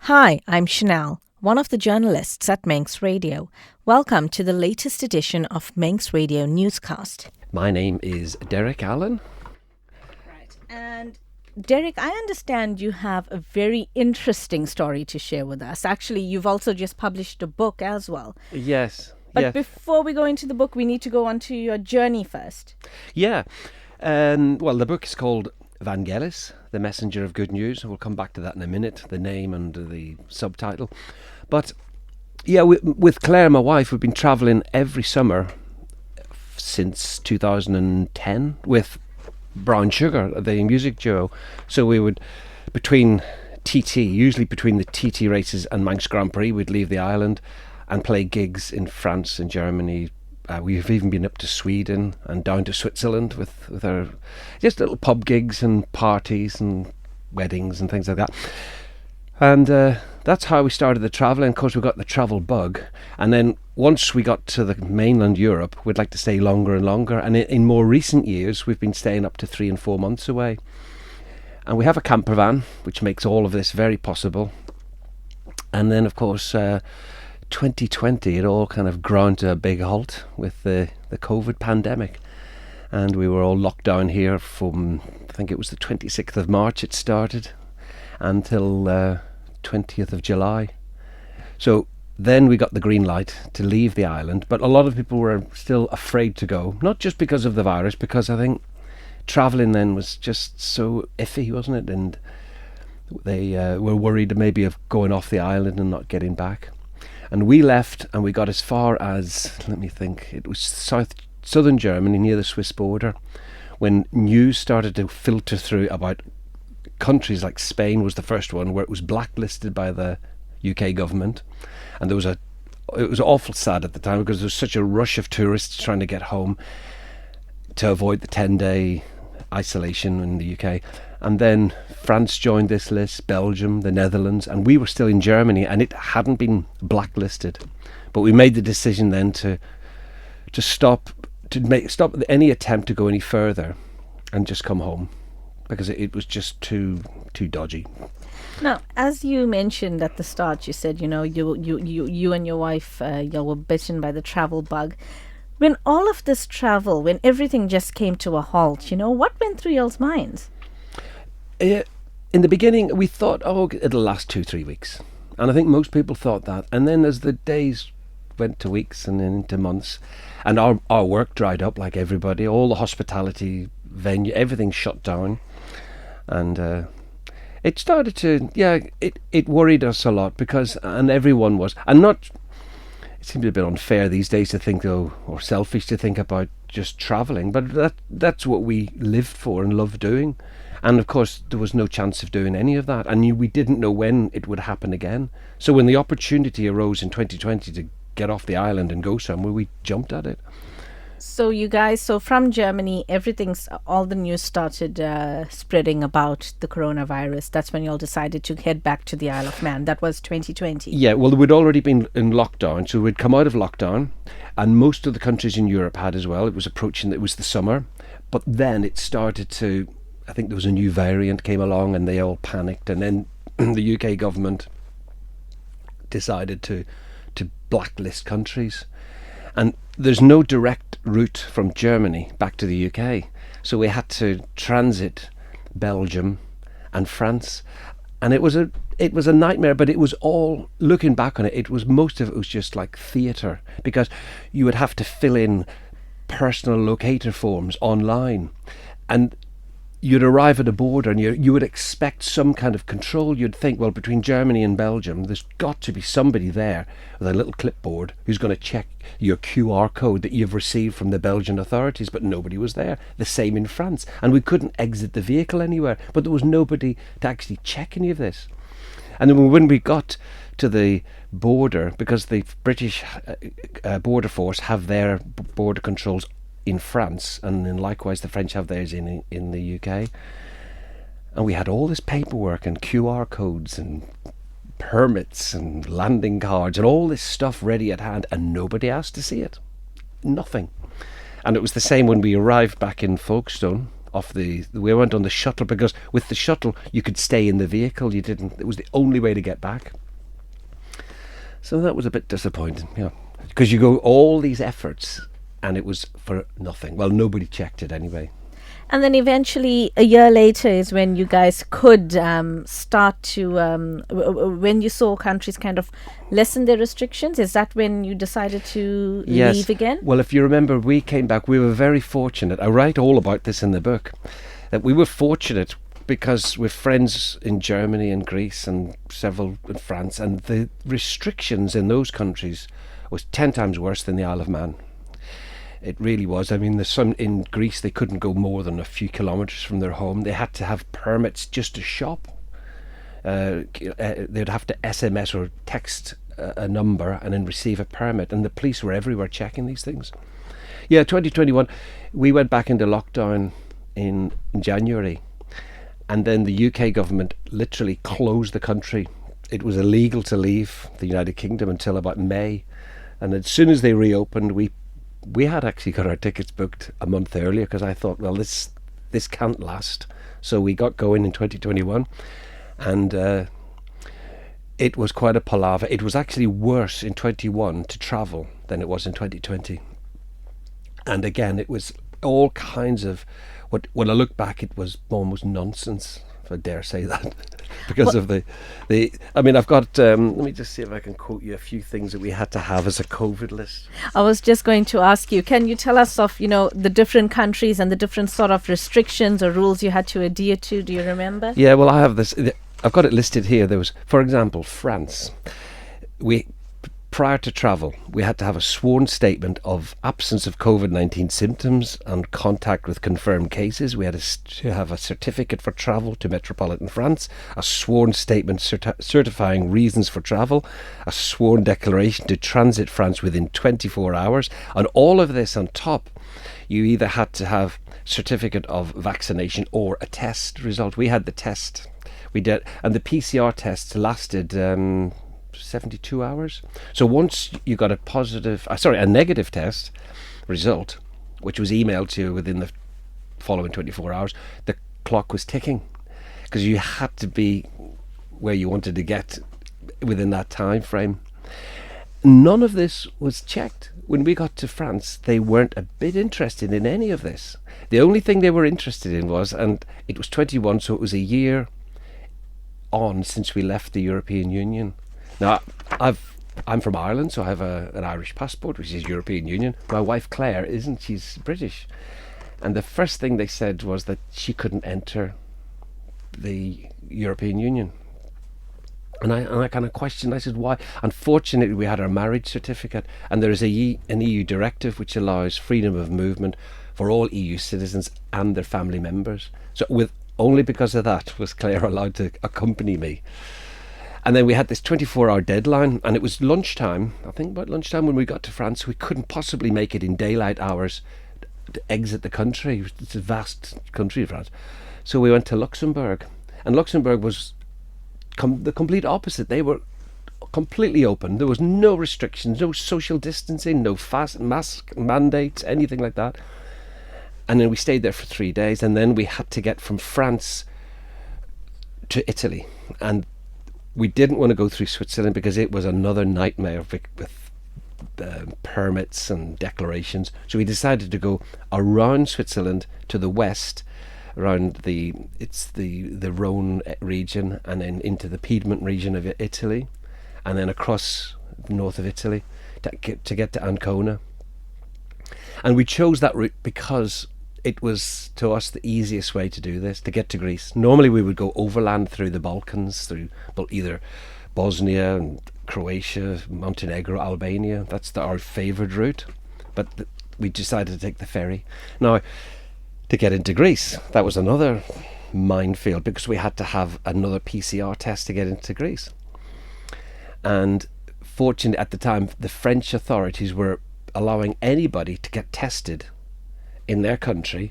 Hi, I'm Chanel, one of the journalists at Manx Radio. Welcome to the latest edition of Manx Radio Newscast. My name is Derek Allen. Right. And Derek, I understand you have a very interesting story to share with us. Actually, you've also just published a book as well. Yes. But before we go into the book, we need to go on to your journey first. Yeah. Well, the book is called Vangelis, The Messenger of Good News. We'll come back to that in a minute, the name and the subtitle. But yeah, with Claire, my wife, we've been travelling every summer since 2010 with Brown Sugar, the music duo. So we would, usually between the TT races and Manx Grand Prix, we'd leave the island and play gigs in France and Germany. We've even been up to Sweden and down to Switzerland with our just little pub gigs and parties and weddings and things like that. And that's how we started the travelling. Of course, we got the travel bug. And then once we got to the mainland Europe, we'd like to stay longer and longer. And in more recent years, we've been staying up to 3 and 4 months away. And we have a campervan, which makes all of this very possible. And then, of course, 2020, it all kind of ground to a big halt with the COVID pandemic. And we were all locked down here from, I think it was the 26th of March it started, until 20th of July. So then we got the green light to leave the island, but a lot of people were still afraid to go, not just because of the virus, because I think travelling then was just so iffy, wasn't it? And they were worried maybe of going off the island and not getting back. And we left and we got as far as, let me think, it was southern Germany near the Swiss border, when news started to filter through about countries like Spain was the first one where it was blacklisted by the UK government. And it was awful sad at the time because there was such a rush of tourists trying to get home to avoid the 10-day isolation in the UK. And then France joined this list, Belgium, the Netherlands, and we were still in Germany, and it hadn't been blacklisted. But we made the decision then to stop any attempt to go any further and just come home, because it was just too dodgy. Now, as you mentioned at the start, you said, you and your wife, y'all were bitten by the travel bug. When all of this travel, when everything just came to a halt, what went through y'all's minds? In the beginning, we thought, it'll last 2-3 weeks. And I think most people thought that. And then as the days went to weeks and then into months, and our work dried up like everybody, all the hospitality venue, everything shut down. And it started to, it worried us a lot and everyone was, and not, it seems a bit unfair these days to think, or selfish to think about just travelling, but that's what we lived for and loved doing. And of course, there was no chance of doing any of that. And we didn't know when it would happen again. So when the opportunity arose in 2020 to get off the island and go somewhere, we jumped at it. So you guys, from Germany, all the news started spreading about the coronavirus. That's when you all decided to head back to the Isle of Man. That was 2020. Yeah, well, we'd already been in lockdown. So we'd come out of lockdown. And most of the countries in Europe had as well. It was the summer. But then it started to, I think there was a new variant came along and they all panicked. And then the UK government decided to blacklist countries. And there's no direct route from Germany back to the UK. So we had to transit Belgium and France. And it was a nightmare, but it was all, looking back on it, most of it was just like theatre, because you would have to fill in personal locator forms online. And you'd arrive at a border and you would expect some kind of control. You'd think, well, between Germany and Belgium, there's got to be somebody there with a little clipboard who's going to check your QR code that you've received from the Belgian authorities, but nobody was there. The same in France. And we couldn't exit the vehicle anywhere, but there was nobody to actually check any of this. And then when we got to the border, because the British border force have their border controls in France, and then likewise the French have theirs in the UK, and we had all this paperwork and QR codes and permits and landing cards and all this stuff ready at hand, and nobody asked to see it. Nothing. And it was the same when we arrived back in Folkestone, off we went on the shuttle, because with the shuttle you could stay in the vehicle. It was the only way to get back. So that was a bit disappointing, yeah. Because you go all these efforts and it was for nothing. Well, nobody checked it anyway. And then eventually, a year later, is when you guys could start to, when you saw countries kind of lessen their restrictions. Is that when you decided to leave again? Well, if you remember, we came back. We were very fortunate. I write all about this in the book, that we were fortunate because we're friends in Germany and Greece and several in France, and the restrictions in those countries was 10 times worse than the Isle of Man. It really was. I mean, there's some in Greece, they couldn't go more than a few kilometres from their home. They had to have permits just to shop. They'd have to SMS or text a number and then receive a permit. And the police were everywhere checking these things. Yeah, 2021, we went back into lockdown in January. And then the UK government literally closed the country. It was illegal to leave the United Kingdom until about May. And as soon as they reopened, we had actually got our tickets booked a month earlier, because I thought, well, this can't last. So we got going in 2021, and it was quite a palaver. It was actually worse in 21 to travel than it was in 2020. And again, it was all kinds of, when I look back, it was almost nonsense, if I dare say that. Because of the I mean, I've got let me just see if I can quote you a few things that we had to have as a COVID list. I was just going to ask you, can you tell us of, the different countries and the different sort of restrictions or rules you had to adhere to? Do you remember? Yeah, well, I have this. I've got it listed here. There was, for example, France. Prior to travel, we had to have a sworn statement of absence of Covid-19 symptoms and contact with confirmed cases. We had to have a certificate for travel to metropolitan France, a sworn statement certifying reasons for travel, a sworn declaration to transit France within 24 hours. And all of this on top, you either had to have certificate of vaccination or a test result. We had the test. We did, and the PCR tests lasted 72 hours. So once you got a negative test result, which was emailed to you within the following 24 hours, the clock was ticking, because you had to be where you wanted to get within that time frame. None of this was checked. When we got to France, they weren't a bit interested in any of this. The only thing they were interested in was, and it was 21, so it was a year on since we left the European Union. Now, I'm from Ireland, so I have an Irish passport, which is European Union. My wife Claire isn't, she's British. And the first thing they said was that she couldn't enter the European Union. And I kind of questioned, I said, why? Unfortunately, we had our marriage certificate, and there is an EU directive which allows freedom of movement for all EU citizens and their family members. So only because of that was Claire allowed to accompany me. And then we had this 24-hour deadline, and it was lunchtime, I think about lunchtime when we got to France. We couldn't possibly make it in daylight hours to exit the country. It's a vast country, France. So we went to Luxembourg, and Luxembourg was the complete opposite. They were completely open. There was no restrictions, no social distancing, no mask mandates, anything like that. And then we stayed there for 3 days, and then we had to get from France to Italy. And we didn't want to go through Switzerland because it was another nightmare with permits and declarations. So we decided to go around Switzerland to the west, around the Rhone region, and then into the Piedmont region of Italy, and then across north of Italy to get to Ancona. And we chose that route because it was, to us, the easiest way to do this, to get to Greece. Normally we would go overland through the Balkans, through either Bosnia and Croatia, Montenegro, Albania. That's our favoured route. But we decided to take the ferry. Now, to get into Greece, that was another minefield, because we had to have another PCR test to get into Greece. And fortunately, at the time, the French authorities were allowing anybody to get tested in their country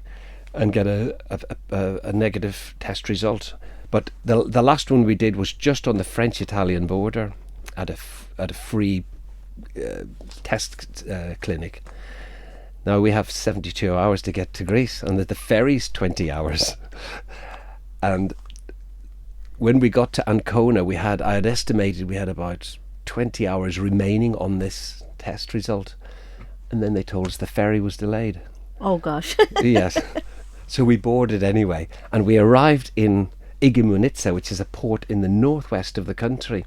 and get a negative test result. But the last one we did was just on the French-Italian border at a free test clinic. Now we have 72 hours to get to Greece, and the ferry's 20 hours. And when we got to Ancona, I had estimated we had about 20 hours remaining on this test result. And then they told us the ferry was delayed. Oh, gosh. Yes. So we boarded anyway. And we arrived in Igoumenitsa, which is a port in the northwest of the country,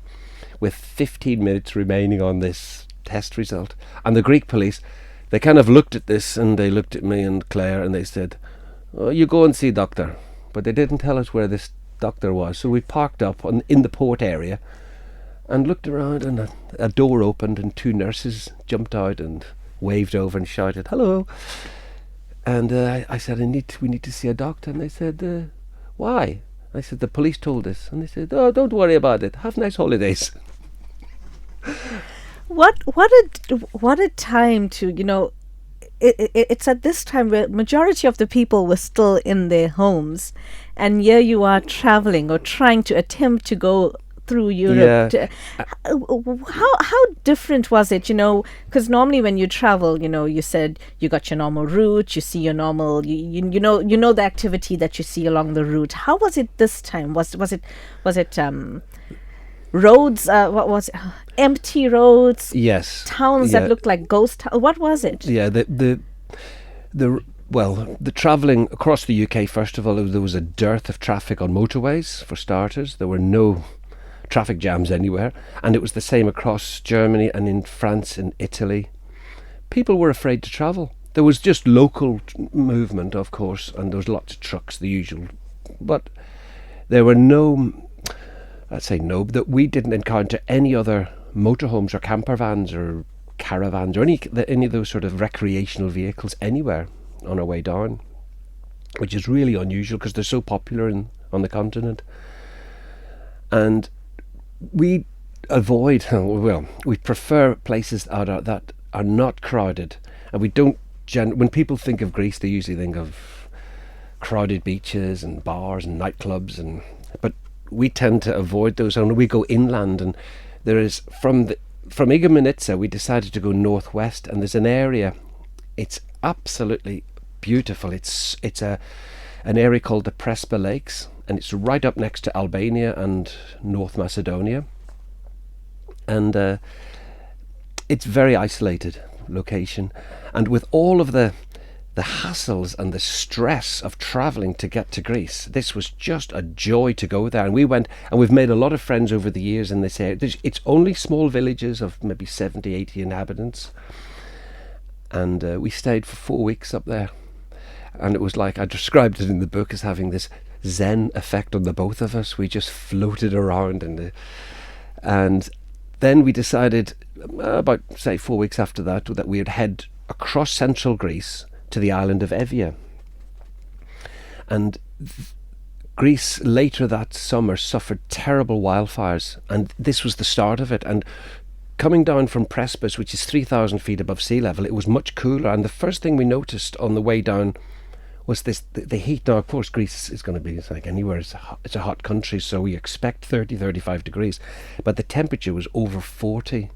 with 15 minutes remaining on this test result. And the Greek police, they kind of looked at this, and they looked at me and Claire, and they said, "Oh, you go and see doctor." But they didn't tell us where this doctor was. So we parked up in the port area and looked around, and a door opened, and two nurses jumped out and waved over and shouted, "Hello." And I said, we need to see a doctor. And they said, "Why?" I said, "The police told us." And they said, "Oh, don't worry about it. Have nice holidays." What a time to, it's at this time where majority of the people were still in their homes, and here you are traveling or trying to attempt to go through Europe. Yeah. How different was it? Because normally when you travel, you said you got your normal route, you see your normal, you know the activity that you see along the route. How was it this time? Was it roads? What was it? Empty roads? Yes. Towns that looked like ghost towns? What was it? Yeah. The travelling across the UK, first of all, there was a dearth of traffic on motorways, for starters. There were no traffic jams anywhere, and it was the same across Germany and in France and Italy. People were afraid to travel. There was just local movement, of course, and there was lots of trucks, the usual, but there were that we didn't encounter any other motorhomes or campervans or caravans or any of those sort of recreational vehicles anywhere on our way down, which is really unusual because they're so popular on the continent. And we prefer places that are not crowded, and we don't. When people think of Greece, they usually think of crowded beaches and bars and nightclubs, but we tend to avoid those. And we go inland, and there is from Igoumenitsa, we decided to go northwest, and there's an area. It's absolutely beautiful. It's an area called the Prespa Lakes, and it's right up next to Albania and North Macedonia, and it's very isolated location. And with all of the hassles and the stress of travelling to get to Greece, this was just a joy to go there. And we went, and we've made a lot of friends over the years in this area. It's only small villages of maybe 70, 80 inhabitants, and we stayed for 4 weeks up there. And it was like, I described it in the book as having this Zen effect on the both of us. We just floated around, and then we decided about, say, 4 weeks after that we would head across central Greece to the island of Evia. And Greece later that summer suffered terrible wildfires, and this was the start of it. And coming down from Prespes, which is 3,000 feet above sea level, it was much cooler. And the first thing we noticed on the way down was the heat. Now, of course, Greece is going to be, it's like anywhere, it's a hot country, so we expect 30, 35 degrees. But the temperature was over 40,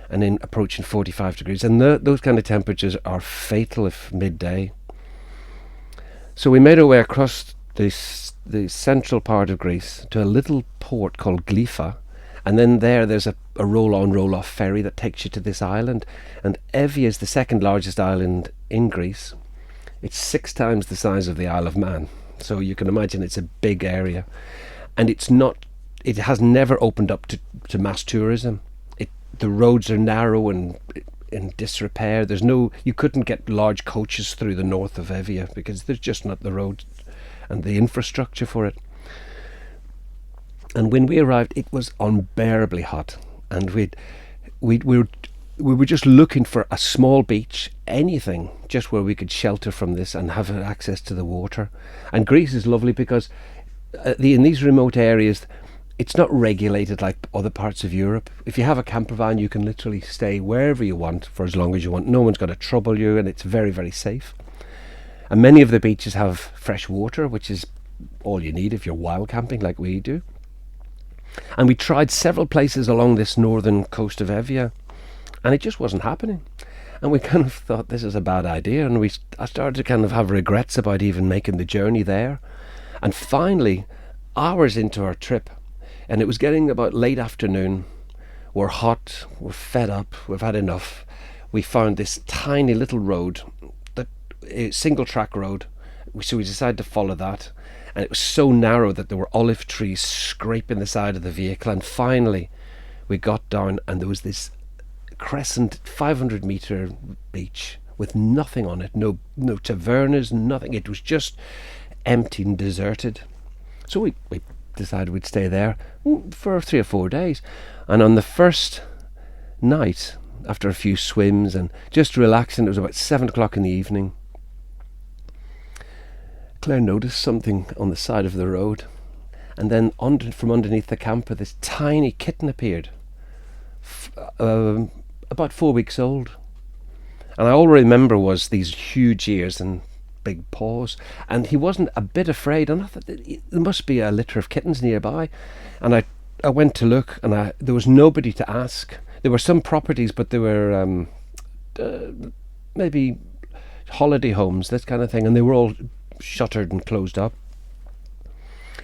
and then approaching 45 degrees. And those kind of temperatures are fatal if midday. So we made our way across the central part of Greece to a little port called Glyfa. And then there's a roll-on, roll-off ferry that takes you to this island. And Evia is the second largest island in Greece. It's 6 times the size of the Isle of Man. So you can imagine it's a big area. And it has never opened up to mass tourism. The roads are narrow and in disrepair. You couldn't get large coaches through the north of Evia because there's just not the road and the infrastructure for it. And when we arrived, it was unbearably hot, and we were just looking for a small beach, anything, just where we could shelter from this and have access to the water. And Greece is lovely because in these remote areas, it's not regulated like other parts of Europe. If you have a camper van, you can literally stay wherever you want for as long as you want. No one's going to trouble you, and it's very, very safe. And many of the beaches have fresh water, which is all you need if you're wild camping like we do. And we tried several places along this northern coast of Evia, and it just wasn't happening. And we kind of thought this is a bad idea, and I started to kind of have regrets about even making the journey there. And finally, hours into our trip, and it was getting about late afternoon, we're hot, we're fed up, we've had enough. We found this tiny little road, a single track road, so we decided to follow that. And it was so narrow that there were olive trees scraping the side of the vehicle. And finally, we got down, and there was this crescent 500-metre beach with nothing on it, no tavernas, nothing. It was just empty and deserted. So we decided we'd stay there for 3 or 4 days. And on the first night, after a few swims and just relaxing, it was about 7 o'clock in the evening, Claire noticed something on the side of the road, and then from underneath the camper, this tiny kitten appeared, about 4 weeks old. And all I remember was these huge ears and big paws, and he wasn't a bit afraid. And I thought there must be a litter of kittens nearby, and I went to look, and there was nobody to ask. There were some properties, but there were maybe holiday homes, this kind of thing, and they were all shuttered and closed up.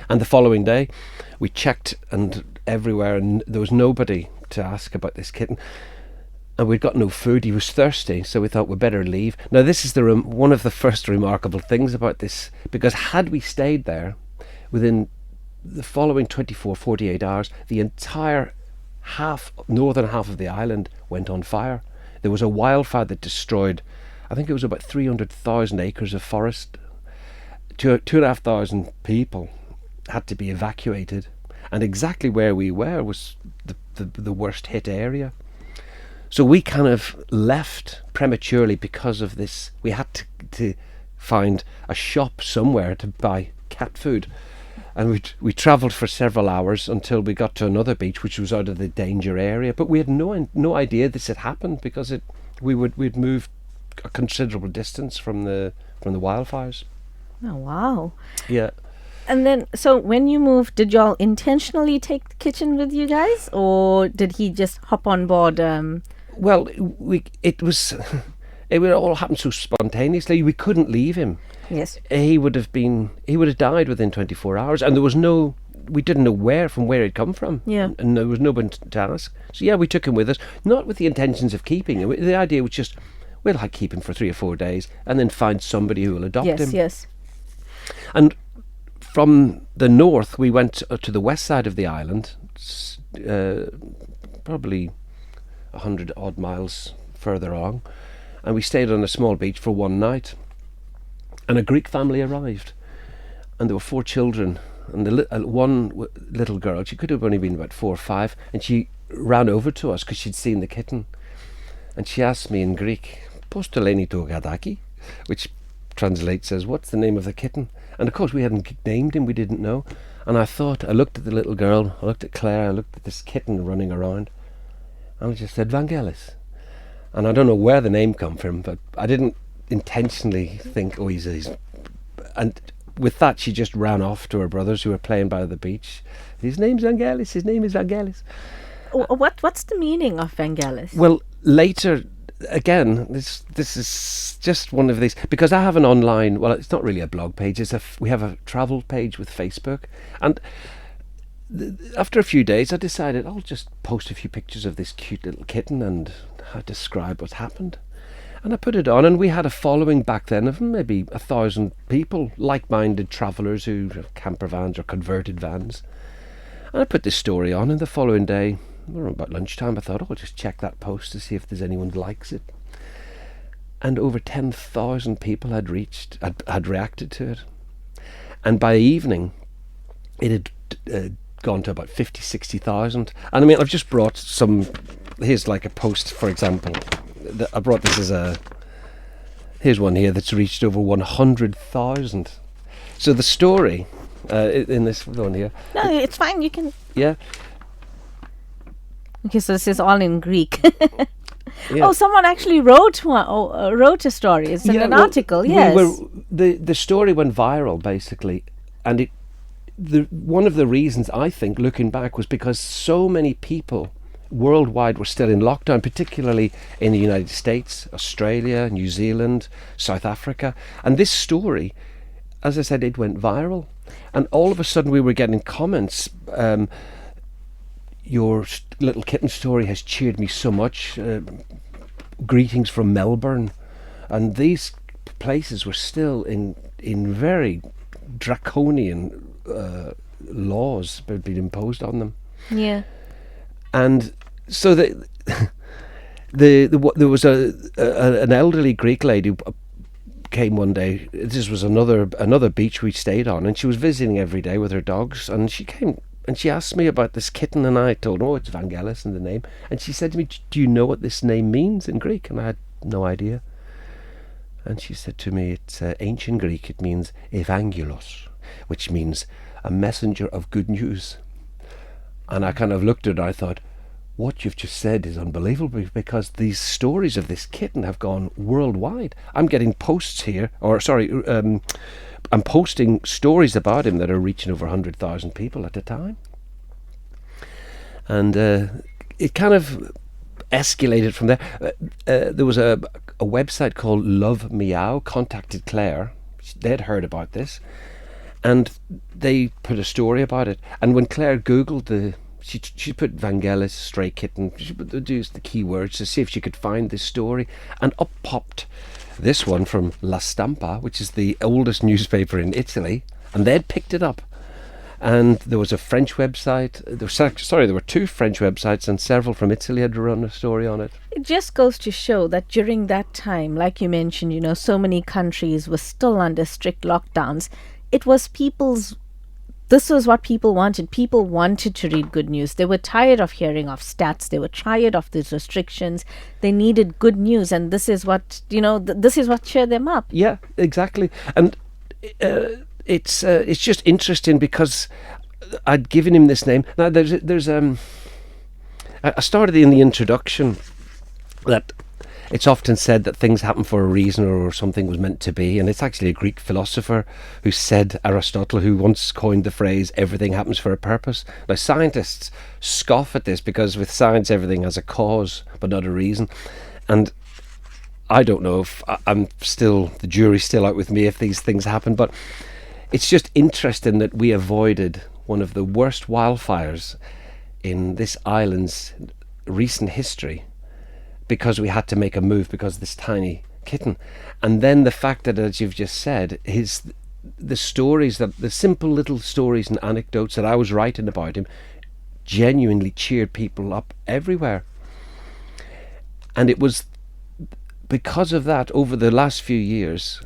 And the following day we checked and everywhere, and there was nobody to ask about this kitten, and we'd got no food. He was thirsty, so we thought we'd better leave. Now this is one of the first remarkable things about this, because had we stayed there, within the following 48 hours the entire northern half of the island went on fire. There was a wildfire that destroyed, I think it was about 300,000 acres of forest. 2,500 people had to be evacuated, and exactly where we were was the worst hit area. So we kind of left prematurely because of this. We had to find a shop somewhere to buy cat food, and we travelled for several hours until we got to another beach which was out of the danger area. But we had no idea this had happened, because we'd moved a considerable distance from the wildfires. Oh, wow. Yeah. And then, so when you moved, did y'all intentionally take the kitten with you guys, or did he just hop on board? Well, it would all happen so spontaneously. We couldn't leave him. Yes. He would have died within 24 hours, and we didn't know where he'd come from. Yeah. And there was nobody to ask. So yeah, we took him with us, not with the intentions of keeping him. The idea was just, we'll keep him for 3 or 4 days, and then find somebody who will adopt him. Yes. And from the north, we went to the west side of the island, probably 100 odd miles further on, and we stayed on a small beach for one night. And a Greek family arrived, and there were 4 children, and one little girl, she could have only been about 4 or 5, and she ran over to us because she'd seen the kitten, and she asked me in Greek, "Πώς το λένε το γατάκι?" which translates as, "What's the name of the kitten?" And of course we hadn't named him, we didn't know. And I looked at the little girl, I looked at Claire, I looked at this kitten running around, and I just said, "Vangelis." And I don't know where the name come from, but I didn't intentionally think, oh, he's... And with that, she just ran off to her brothers who were playing by the beach. His name's Vangelis, his name is Vangelis. What's the meaning of Vangelis? Well, later... Again, this is just one of these, because I have an online, well, it's not really a blog page, we have a travel page with Facebook, and after a few days I decided I'll just post a few pictures of this cute little kitten and describe what's happened. And I put it on, and we had a following back then of maybe 1,000 people, like-minded travellers who have camper vans or converted vans. And I put this story on, and the following day, around about lunchtime, I thought, I'll just check that post to see if there's anyone who likes it. And over 10,000 people had reacted to it. And by evening, it had gone to about 50,000-60,000. And I mean, I've just brought here's like a post, for example. I brought this here's one here that's reached over 100,000. So the story in this one here. No, it's fine, you can... Yeah. Okay, so this is all in Greek. Yeah. Oh, someone actually wrote a story. It's in an article, yes. The story went viral, basically, and one of the reasons, I think, looking back, was because so many people worldwide were still in lockdown, particularly in the United States, Australia, New Zealand, South Africa. And this story, as I said, it went viral. And all of a sudden we were getting comments, your little kitten story has cheered me so much. Greetings from Melbourne. And these places were still in very draconian laws had been imposed on them. Yeah. And so there was an elderly Greek lady who came one day. This was another beach we stayed on, and she was visiting every day with her dogs. And she came and she asked me about this kitten, and I told her, oh, it's Vangelis in the name. And she said to me, do you know what this name means in Greek? And I had no idea. And she said to me, it's ancient Greek. It means Evangelos, which means a messenger of good news. And I kind of looked at her and I thought, what you've just said is unbelievable, because these stories of this kitten have gone worldwide. I'm getting posts here, I'm posting stories about him that are reaching over 100,000 people at a time. And it kind of escalated from there. There was a website called Love Meow contacted Claire. They'd heard about this, and they put a story about it. And when Claire Googled she put Vangelis stray kitten, she used the keywords to see if she could find this story, and up popped this one from La Stampa, which is the oldest newspaper in Italy, and they'd picked it up. And there was a French website. There were two French websites, and several from Italy had run a story on it. It just goes to show that during that time, like you mentioned, so many countries were still under strict lockdowns. This was what people wanted. People wanted to read good news. They were tired of hearing of stats. They were tired of these restrictions. They needed good news, and this is what this is what cheered them up. Yeah, exactly. And it's just interesting because I'd given him this name. Now I started in the introduction that it's often said that things happen for a reason, or something was meant to be, and it's actually a Greek philosopher who said, Aristotle, who once coined the phrase, everything happens for a purpose. Now scientists scoff at this because with science everything has a cause but not a reason, and I don't know if the jury's still out with me if these things happen, but it's just interesting that we avoided one of the worst wildfires in this island's recent history because we had to make a move because of this tiny kitten. And then the fact that, as you've just said, the simple little stories and anecdotes that I was writing about him genuinely cheered people up everywhere. And it was because of that, over the last few years,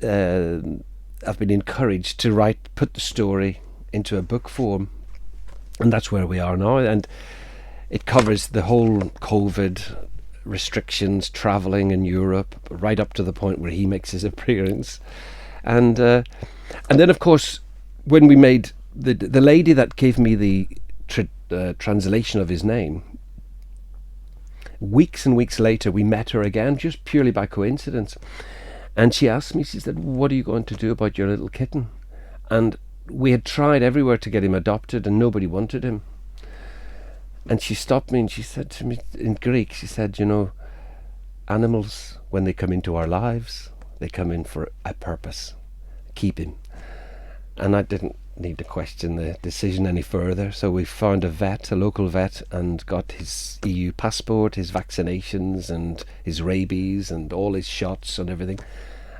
I've been encouraged to put the story into a book form, and that's where we are now. And it covers the whole COVID restrictions, travelling in Europe, right up to the point where he makes his appearance. And then, of course, when we made the lady that gave me the translation of his name, weeks and weeks later, we met her again, just purely by coincidence. And she asked me, she said, what are you going to do about your little kitten? And we had tried everywhere to get him adopted, and nobody wanted him. And she stopped me and she said to me in Greek, she said, animals, when they come into our lives, they come in for a purpose. Keep him. And I didn't need to question the decision any further. So we found a local vet, and got his EU passport, his vaccinations and his rabies and all his shots and everything,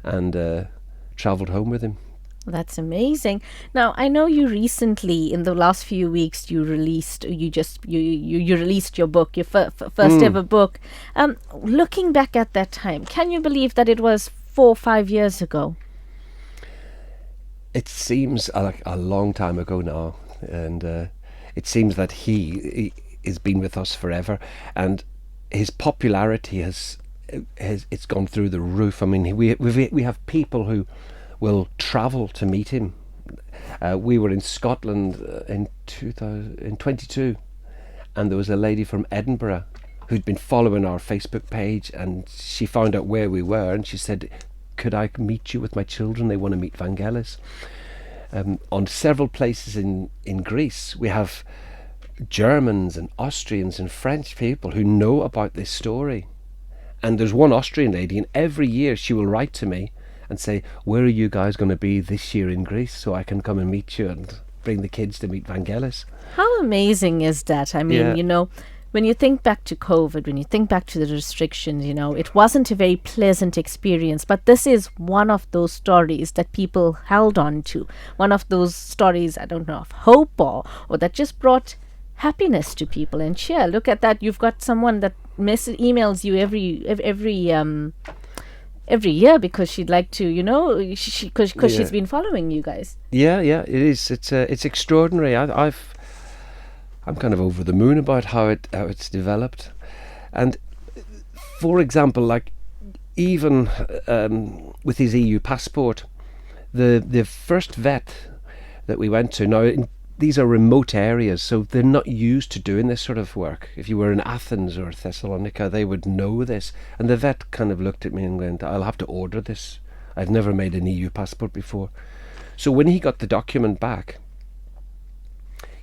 and travelled home with him. That's amazing. Now, I know you recently, in the last few weeks, you released your book, your first ever book. Looking back at that time, can you believe that it was 4 or 5 years ago? It seems a long time ago now, and it seems that he has been with us forever, and his popularity has gone through the roof. I mean, we have people who will travel to meet him. We were in Scotland in 2022, and there was a lady from Edinburgh who'd been following our Facebook page, and she found out where we were, and she said, could I meet you with my children? They want to meet Vangelis. On several places in Greece, we have Germans and Austrians and French people who know about this story. And there's one Austrian lady, and every year she will write to me and say, where are you guys going to be this year in Greece so I can come and meet you and bring the kids to meet Vangelis. How amazing is that? I mean, when you think back to COVID, when you think back to the restrictions, it wasn't a very pleasant experience, but this is one of those stories that people held on to. One of those stories, I don't know, of hope or that just brought happiness to people and cheer. Look at that. You've got someone that emails you every year because she'd like to, because she's been following you guys. Yeah, it is. It's extraordinary. I'm kind of over the moon about how it's developed. And for example, like even with his EU passport, the first vet that we went to, now these are remote areas, so they're not used to doing this sort of work. If you were in Athens or Thessalonica, they would know this. And the vet kind of looked at me and went, I'll have to order this. I've never made an EU passport before. So when he got the document back,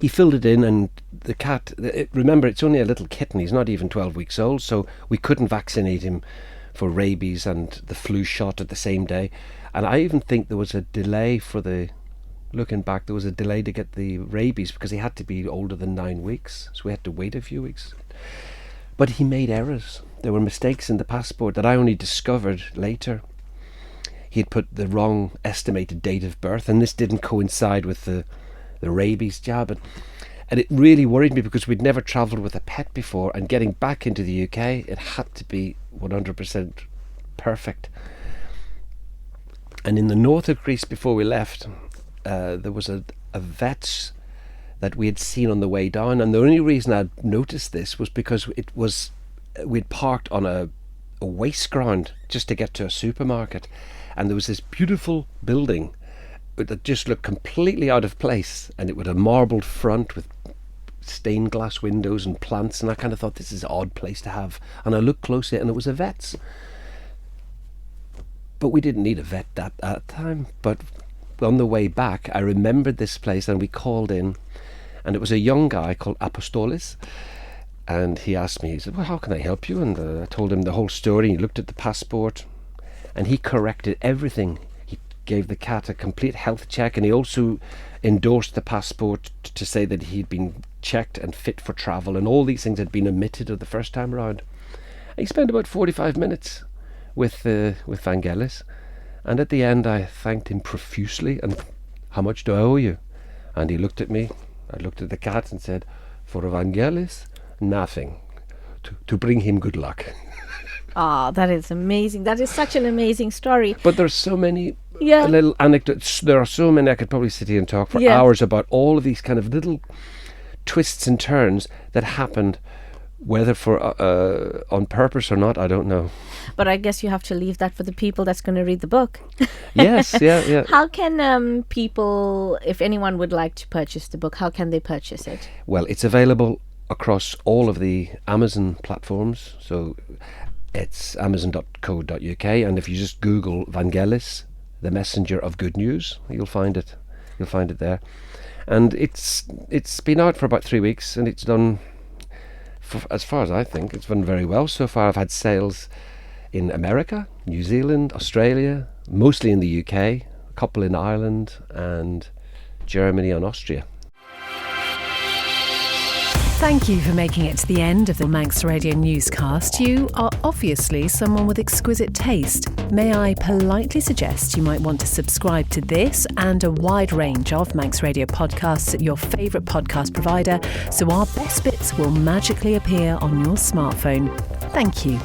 he filled it in, and the cat, remember, it's only a little kitten, he's not even 12 weeks old, so we couldn't vaccinate him for rabies and the flu shot at the same day. And I even think there was a delay looking back, there was a delay to get the rabies because he had to be older than 9 weeks, so we had to wait a few weeks. But he made errors. There were mistakes in the passport that I only discovered later. He had put the wrong estimated date of birth, and this didn't coincide with the rabies jab. And it really worried me because we'd never travelled with a pet before, and getting back into the UK, it had to be 100% perfect. And in the north of Greece before we left, there was a vet that we had seen on the way down, and the only reason I'd noticed this was because we'd parked on a waste ground just to get to a supermarket, and there was this beautiful building that just looked completely out of place, and it had a marbled front with stained glass windows and plants, and I kind of thought, this is an odd place to have. And I looked closely, and it was a vet's. But we didn't need a vet at that time. But on the way back, I remembered this place, and we called in, and it was a young guy called Apostolis, and he asked me, he said, well, how can I help you? And I told him the whole story. He looked at the passport, and he corrected everything. He gave the cat a complete health check, and he also endorsed the passport to say that he'd been checked and fit for travel, and all these things had been omitted the first time around. He spent about 45 minutes with Vangelis, and at the end I thanked him profusely. And how much do I owe you? And he looked at me, I looked at the cat and said, for Vangelis, nothing, to bring him good luck. Ah, that is amazing. That is such an amazing story. But there's so many little anecdotes. There are so many. I could probably sit here and talk for hours about all of these kind of little twists and turns that happened, whether for on purpose or not, I don't know. But I guess you have to leave that for the people that's going to read the book. Yes, yeah. How can people, if anyone would like to purchase the book, how can they purchase it? Well, it's available across all of the Amazon platforms. So it's amazon.co.uk, and if you just Google Vangelis, the messenger of good news, you'll find it. You'll find it there. And it's been out for about 3 weeks, and it's done, as far as I think, it's done very well so far. I've had sales in America, New Zealand, Australia, mostly in the UK, a couple in Ireland, and Germany and Austria. Thank you for making it to the end of the Manx Radio Newscast. You are obviously someone with exquisite taste. May I politely suggest you might want to subscribe to this and a wide range of Manx Radio podcasts at your favourite podcast provider, so our best bits will magically appear on your smartphone. Thank you.